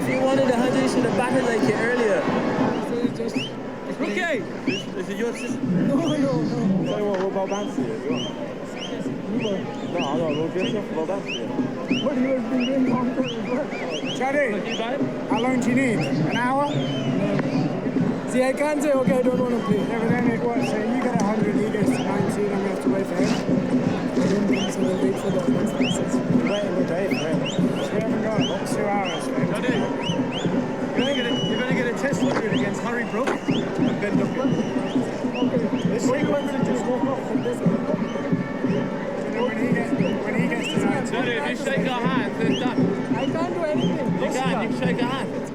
If you wanted 100, you should have batted like it earlier. Okay. Is it your sister? No. Sorry, what about Banksy as well? No, we'll dress up about Banksy. What he was been doing long time as well. Charlie, how long do you need? An hour? See, I can't say, okay, I don't want to play. Yeah, but then it was, so you get 100, he gets 90, and we have to wait for him. I don't think so, we'll wait for the next process. We're waiting all day for him. We haven't got 2 hours. Charlie, you're going to get a test period against Harry Brook and Ben Duffy. Okay. This week we're going to just walk off from this. When he gets to 90. Johnny, if you shake our hands, it's done. I can't do anything. You can shake our hands.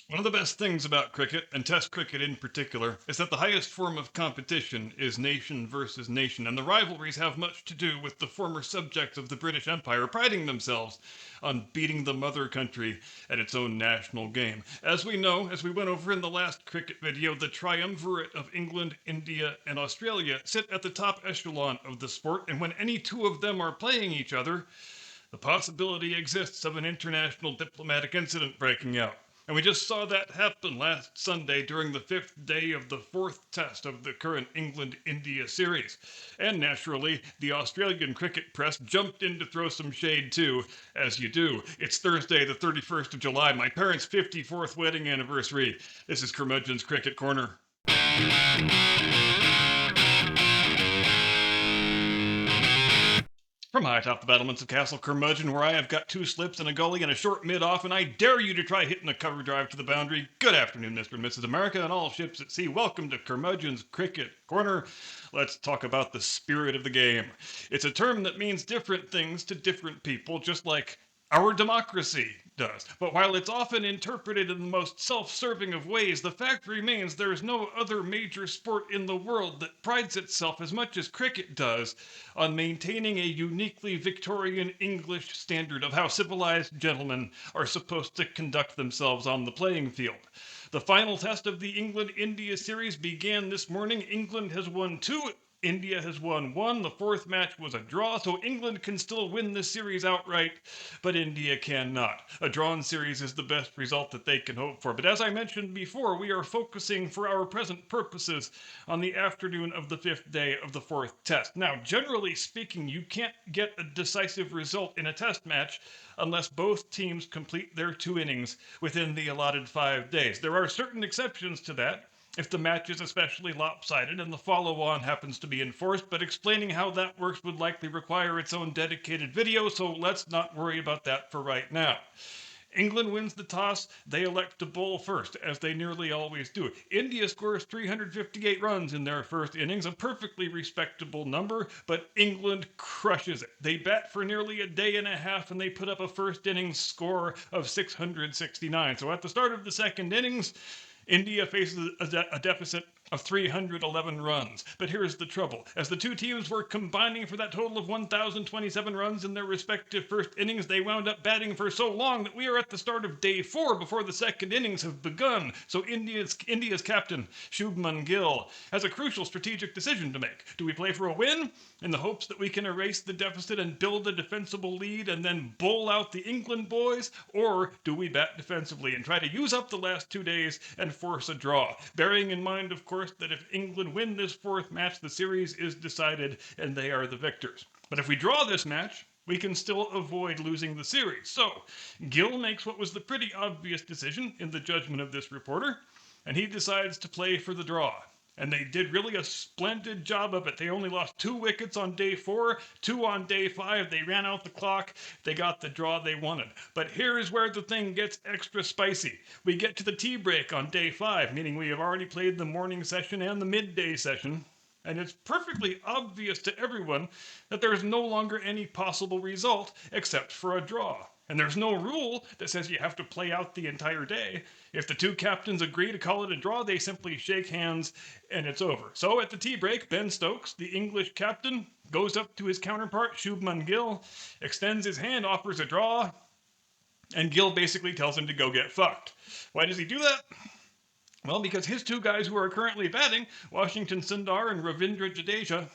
One of the best things about cricket, and Test cricket in particular, is that the highest form of competition is nation versus nation, and the rivalries have much to do with the former subjects of the British Empire priding themselves on beating the mother country at its own national game. As we know, as we went over in the last cricket video, the triumvirate of England, India, and Australia sit at the top echelon of the sport, and when any two of them are playing each other, the possibility exists of an international diplomatic incident breaking out. And we just saw that happen last Sunday during the 5th day of the 4th test of the current England-India series. And naturally, the Australian cricket press jumped in to throw some shade too, as you do. It's Thursday, the 31st of July, my parents' 54th wedding anniversary. This is Curmudgeon's Cricket Corner. From high atop the battlements of Castle Curmudgeon, where I have got 2 slips and a gully and a short mid-off, and I dare you to try hitting a cover drive to the boundary. Good afternoon, Mr. and Mrs. America, and all ships at sea. Welcome to Curmudgeon's Cricket Corner. Let's talk about the spirit of the game. It's a term that means different things to different people, just like our democracy does. But while it's often interpreted in the most self-serving of ways, the fact remains there is no other major sport in the world that prides itself as much as cricket does on maintaining a uniquely Victorian English standard of how civilized gentlemen are supposed to conduct themselves on the playing field. The final test of the England-India series began this morning. England has won 2. India has won 1. The 4th match was a draw, so England can still win this series outright, but India cannot. A drawn series is the best result that they can hope for. But as I mentioned before, we are focusing for our present purposes on the afternoon of the 5th day of the 4th test. Now, generally speaking, you can't get a decisive result in a test match unless both teams complete their 2 innings within the allotted 5 days. There are certain exceptions to that, if the match is especially lopsided and the follow-on happens to be enforced, but explaining how that works would likely require its own dedicated video, so let's not worry about that for right now. England wins the toss. They elect to bowl first, as they nearly always do. India scores 358 runs in their first innings, a perfectly respectable number, but England crushes it. They bat for nearly a day and a half, and they put up a first innings score of 669. So at the start of the second innings, India faces a deficit of 311 runs. But here's the trouble. As the 2 teams were combining for that total of 1,027 runs in their respective first innings, they wound up batting for so long that we are at the start of day 4 before the second innings have begun. So India's captain, Shubman Gill, has a crucial strategic decision to make. Do we play for a win in the hopes that we can erase the deficit and build a defensible lead and then bowl out the England boys? Or do we bat defensively and try to use up the last 2 days and force a draw? Bearing in mind, of course, that if England win this 4th match, the series is decided and they are the victors. But if we draw this match, we can still avoid losing the series. So, Gill makes what was the pretty obvious decision in the judgment of this reporter, and he decides to play for the draw. And they did really a splendid job of it. They only lost 2 wickets on day 4, 2 on day 5. They ran out the clock. They got the draw they wanted. But here is where the thing gets extra spicy. We get to the tea break on day 5, meaning we have already played the morning session and the midday session. And it's perfectly obvious to everyone that there is no longer any possible result except for a draw. And there's no rule that says you have to play out the entire day. If the 2 captains agree to call it a draw, they simply shake hands and it's over. So at the tea break, Ben Stokes, the English captain, goes up to his counterpart, Shubman Gill, extends his hand, offers a draw, and Gill basically tells him to go get fucked. Why does he do that? Well, because his 2 guys who are currently batting, Washington Sundar and Ravindra Jadeja,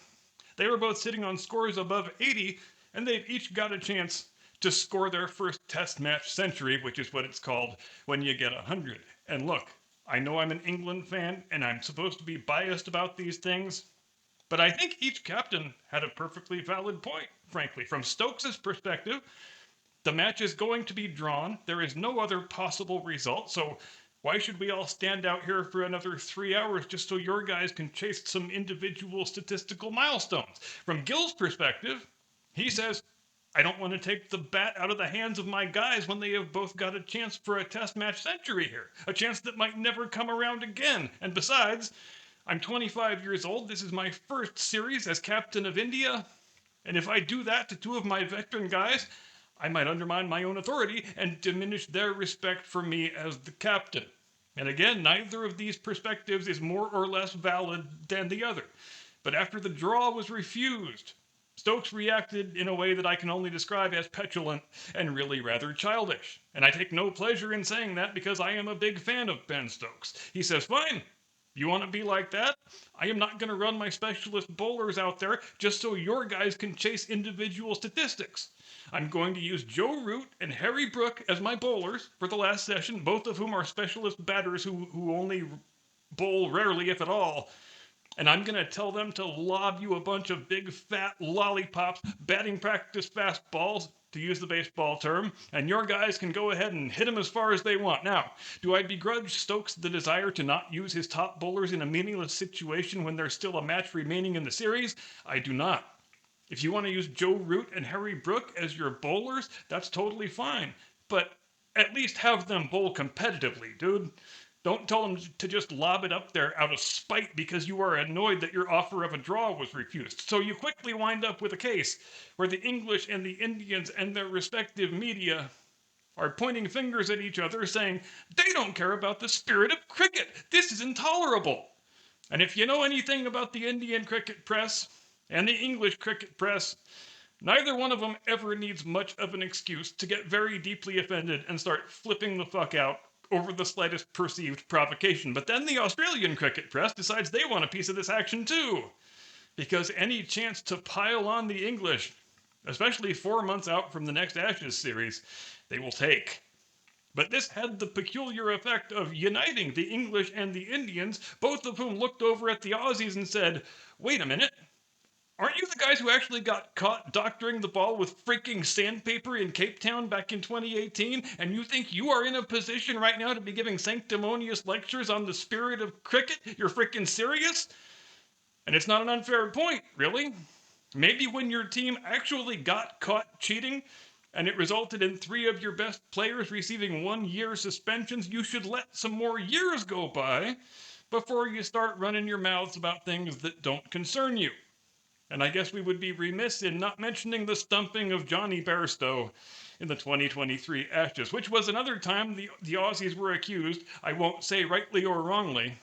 they were both sitting on scores above 80, and they've each got a chance to score their first test match century, which is what it's called when you get 100. And look, I know I'm an England fan and I'm supposed to be biased about these things, but I think each captain had a perfectly valid point, frankly. From Stokes' perspective, the match is going to be drawn. There is no other possible result, so why should we all stand out here for another 3 hours just so your guys can chase some individual statistical milestones? From Gil's perspective, he says, I don't want to take the bat out of the hands of my guys when they have both got a chance for a test match century here. A chance that might never come around again. And besides, I'm 25 years old. This is my first series as captain of India. And if I do that to two of my veteran guys, I might undermine my own authority and diminish their respect for me as the captain. And again, neither of these perspectives is more or less valid than the other. But after the draw was refused, Stokes reacted in a way that I can only describe as petulant and really rather childish. And I take no pleasure in saying that because I am a big fan of Ben Stokes. He says, fine, you want to be like that? I am not going to run my specialist bowlers out there just so your guys can chase individual statistics. I'm going to use Joe Root and Harry Brook as my bowlers for the last session, both of whom are specialist batters who only bowl rarely, if at all. And I'm going to tell them to lob you a bunch of big fat lollipops, batting practice fastballs, to use the baseball term, and your guys can go ahead and hit them as far as they want. Now, do I begrudge Stokes the desire to not use his top bowlers in a meaningless situation when there's still a match remaining in the series? I do not. If you want to use Joe Root and Harry Brook as your bowlers, that's totally fine. But at least have them bowl competitively, dude. Don't tell them to just lob it up there out of spite because you are annoyed that your offer of a draw was refused. So you quickly wind up with a case where the English and the Indians and their respective media are pointing fingers at each other saying, they don't care about the spirit of cricket. This is intolerable. And if you know anything about the Indian cricket press and the English cricket press, neither one of them ever needs much of an excuse to get very deeply offended and start flipping the fuck out over the slightest perceived provocation. But then the Australian cricket press decides they want a piece of this action too, because any chance to pile on the English, especially 4 months out from the next Ashes series, they will take. But this had the peculiar effect of uniting the English and the Indians, both of whom looked over at the Aussies and said, wait a minute, aren't you the guys who actually got caught doctoring the ball with freaking sandpaper in Cape Town back in 2018? And you think you are in a position right now to be giving sanctimonious lectures on the spirit of cricket? You're freaking serious? And it's not an unfair point, really. Maybe when your team actually got caught cheating and it resulted in 3 of your best players receiving 1-year suspensions, you should let some more years go by before you start running your mouths about things that don't concern you. And I guess we would be remiss in not mentioning the stumping of Johnny Bairstow in the 2023 Ashes, which was another time the Aussies were accused, I won't say rightly or wrongly,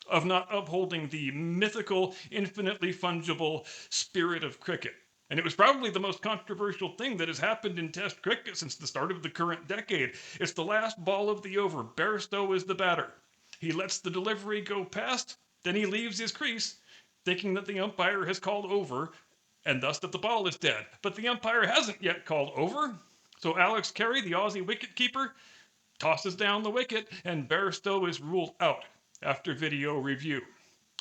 of not upholding the mythical, infinitely fungible spirit of cricket. And it was probably the most controversial thing that has happened in Test cricket since the start of the current decade. It's the last ball of the over. Bairstow is the batter. He lets the delivery go past, then he leaves his crease, thinking that the umpire has called over, and thus that the ball is dead. But the umpire hasn't yet called over, so Alex Carey, the Aussie wicketkeeper, tosses down the wicket, and Bairstow is ruled out after video review.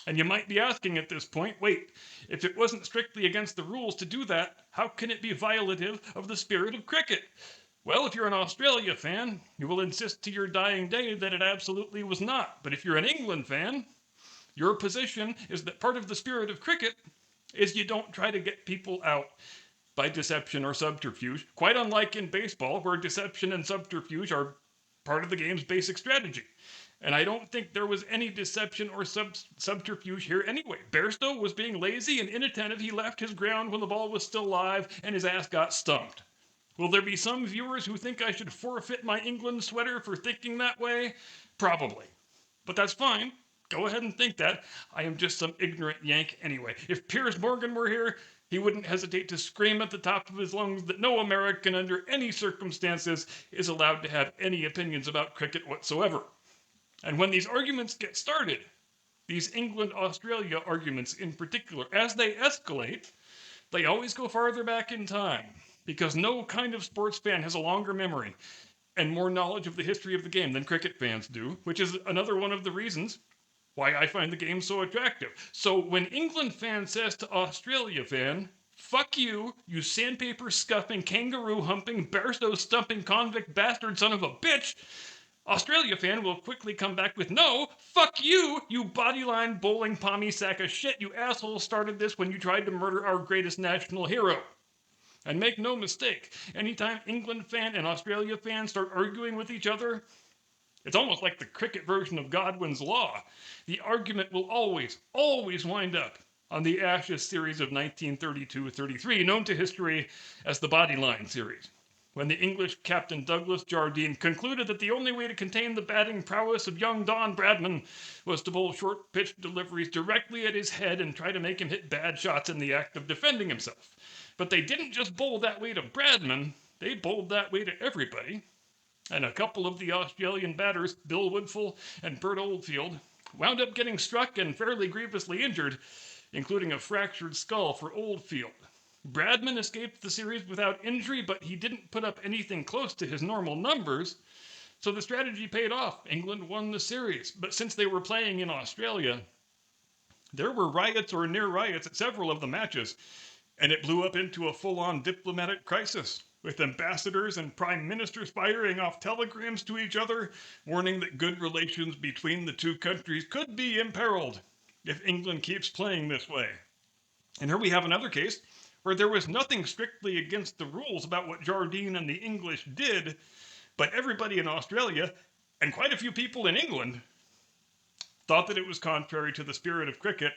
And you might be asking at this point, wait, if it wasn't strictly against the rules to do that, how can it be violative of the spirit of cricket? Well, if you're an Australia fan, you will insist to your dying day that it absolutely was not. But if you're an England fan, your position is that part of the spirit of cricket is you don't try to get people out by deception or subterfuge, quite unlike in baseball, where deception and subterfuge are part of the game's basic strategy. And I don't think there was any deception or subterfuge here anyway. Bairstow was being lazy and inattentive. He left his ground when the ball was still live, and his ass got stumped. Will there be some viewers who think I should forfeit my England sweater for thinking that way? Probably. But that's fine. Go ahead and think that. I am just some ignorant Yank anyway. If Piers Morgan were here, he wouldn't hesitate to scream at the top of his lungs that no American under any circumstances is allowed to have any opinions about cricket whatsoever. And when these arguments get started, these England-Australia arguments in particular, as they escalate, they always go farther back in time. because no kind of sports fan has a longer memory and more knowledge of the history of the game than cricket fans do, which is another one of the reasons why I find the game so attractive. So when England fan says to Australia fan, fuck you, you sandpaper scuffing, kangaroo humping, barstow stumping convict bastard son of a bitch, Australia fan will quickly come back with, no, fuck you, you bodyline bowling pommy sack of shit, you asshole started this when you tried to murder our greatest national hero. And make no mistake, anytime England fan and Australia fan start arguing with each other, it's almost like the cricket version of Godwin's Law. The argument will always wind up on the Ashes series of 1932-33, known to history as the Bodyline series, when the English captain Douglas Jardine concluded that the only way to contain the batting prowess of young Don Bradman was to bowl short-pitched deliveries directly at his head and try to make him hit bad shots in the act of defending himself. But they didn't just bowl that way to Bradman, they bowled that way to everybody. And a couple of the Australian batters, Bill Woodfull and Bert Oldfield, wound up getting struck and fairly grievously injured, including a fractured skull for Oldfield. Bradman escaped the series without injury, but he didn't put up anything close to his normal numbers, so the strategy paid off. England won the series, but since they were playing in Australia, there were riots or near riots at several of the matches, and it blew up into a full-on diplomatic crisis, with ambassadors and prime ministers firing off telegrams to each other, warning that good relations between the two countries could be imperiled if England keeps playing this way. And here we have another case where there was nothing strictly against the rules about what Jardine and the English did, but everybody in Australia, and quite a few people in England, thought that it was contrary to the spirit of cricket,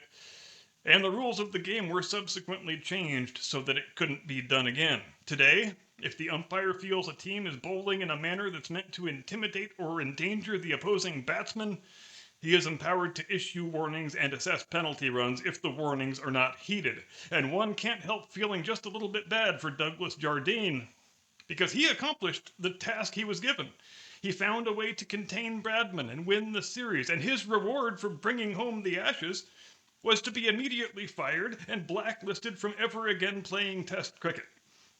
and the rules of the game were subsequently changed so that it couldn't be done again. Today, if the umpire feels a team is bowling in a manner that's meant to intimidate or endanger the opposing batsman, he is empowered to issue warnings and assess penalty runs if the warnings are not heeded. And one can't help feeling just a little bit bad for Douglas Jardine, because he accomplished the task he was given. He found a way to contain Bradman and win the series, and his reward for bringing home the Ashes was to be immediately fired and blacklisted from ever again playing Test cricket.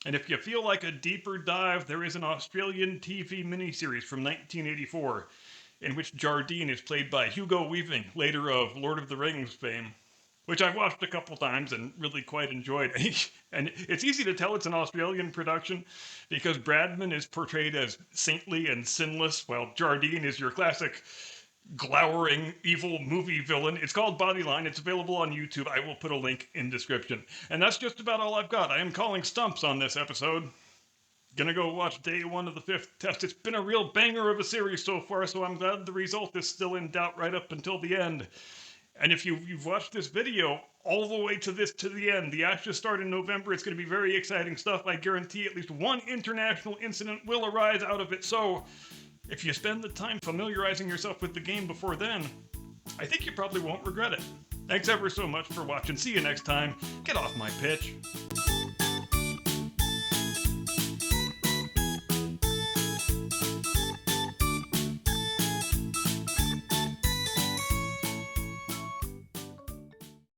And if you feel like a deeper dive, there is an Australian TV miniseries from 1984 in which Jardine is played by Hugo Weaving, later of Lord of the Rings fame, which I've watched a couple times and really quite enjoyed. And it's easy to tell it's an Australian production because Bradman is portrayed as saintly and sinless, while Jardine is your classic glowering, evil movie villain. It's called Bodyline. It's available on YouTube. I will put a link in description. And that's just about all I've got. I am calling stumps on this episode. Gonna go watch day 1 of the 5th test. It's been a real banger of a series so far, so I'm glad the result is still in doubt right up until the end. And if you've watched this video all the way to the end, the Ashes start in November. It's going to be very exciting stuff. I guarantee at least one international incident will arise out of it. So if you spend the time familiarizing yourself with the game before then, I think you probably won't regret it. Thanks ever so much for watching. See you next time. Get off my pitch.